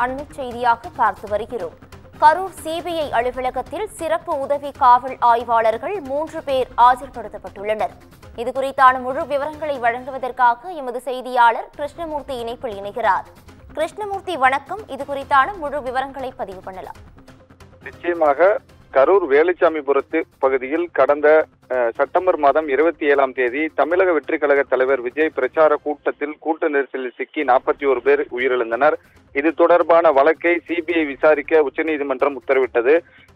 அண்மைச் செய்தியாக பார்த்து வருகிறோம். கரூர் சிபிஐ அலுவலகத்தில் சிறப்பு உதவி காவல் ஆய்வாளர்கள் 3 பேர் ஆஜர்படுத்தப்பட்டுள்ளனர். இதுகுறித்தான முழு விவரங்களை வழங்குவதற்காக எமது செய்தியாளர் கிருஷ்ணமூர்த்தி இணைப்பில் இணைகிறார். கிருஷ்ணமூர்த்தி, வணக்கம். இதுகுறித்தான முழு விவரங்களை பதிவு பண்ணலாம். நிச்சயமாக கரூர் வேலுச்சாமிபுரத்து பகுதியில் கடந்த செப்டம்பர் மாதம் 27ஆம் தேதி தமிழக வெற்றி கழக தலைவர் விஜய் பிரச்சார கூட்டத்தில் கூட்ட நெரிசலில் சிக்கி 41 பேர் உயிரிழந்தனர். இது தொடர்பான வழக்கை சிபிஐ விசாரிக்க உச்சநீதிமன்றம் உத்தரவிட்டது.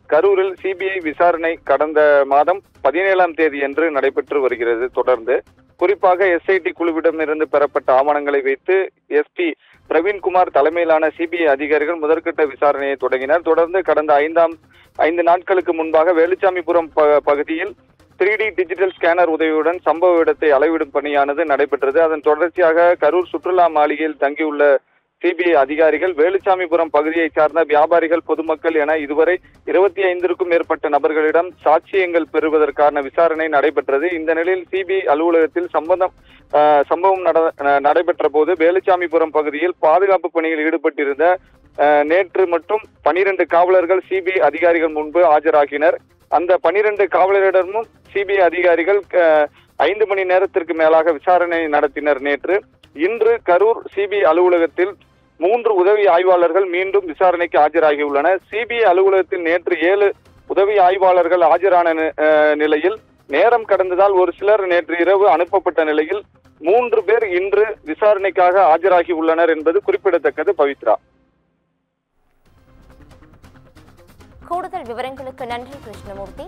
கரூரில் சிபிஐ விசாரணை கடந்த மாதம் 17ஆம் தேதியன்று நடைபெற்று வருகிறது. தொடர்ந்து குறிப்பாக எஸ்ஐடி குழுவிடமிருந்து பெறப்பட்ட ஆவணங்களை வைத்து எஸ்பி பிரவீன்குமார் தலைமையிலான சிபிஐ அதிகாரிகள் முதற்கட்ட விசாரணையை தொடங்கினர். தொடர்ந்து கடந்த 5 நாட்களுக்கு முன்பாக வேலுச்சாமிபுரம் பகுதியில் 3D டிஜிட்டல் ஸ்கேனர் உதவியுடன் சம்பவ இடத்தை அளவிடும் பணியானது நடைபெற்றது. அதன் தொடர்ச்சியாக கரூர் சுற்றுலா மாளிகையில் தங்கியுள்ள சிபிஐ அதிகாரிகள் வேலுச்சாமிபுரம் பகுதியைச் சார்ந்த வியாபாரிகள், பொதுமக்கள் என இதுவரை 25க்கும் மேற்பட்ட நபர்களிடம் சாட்சியங்கள் பெறுவதற்கான விசாரணை நடைபெற்றது. இந்த நிலையில் சிபிஐ அலுவலகத்தில் சம்பவம் நடைபெற்ற போது வேலுச்சாமிபுரம் பகுதியில் பாதுகாப்பு பணியில் ஈடுபட்டிருந்த நேற்று மட்டும் 12 காவலர்கள் சிபிஐ அதிகாரிகள் முன்பு ஆஜராகினர். அந்த 12 காவலரிடமும் சிபிஐ அதிகாரிகள் 5 மணி நேரத்திற்கு மேலாக விசாரணை நடத்தினர். இன்று கரூர் சிபிஐ அலுவலகத்தில் 3 உதவி ஆய்வாளர்கள் மீண்டும் விசாரணைக்கு ஆஜராகியுள்ளனர். சிபிஐ அலுவலகத்தில் நேற்று 7 உதவி ஆய்வாளர்கள் ஆஜரான நிலையில் நேரம் கடந்ததால் ஒரு சிலர் நேற்று இரவு அனுப்பப்பட்ட நிலையில் 3 பேர் இன்று விசாரணைக்காக ஆஜராகி உள்ளனர் என்பது குறிப்பிடத்தக்கது. பவித்ரா, கூடுதல் விவரங்களுக்கு நன்றி கிருஷ்ணமூர்த்தி.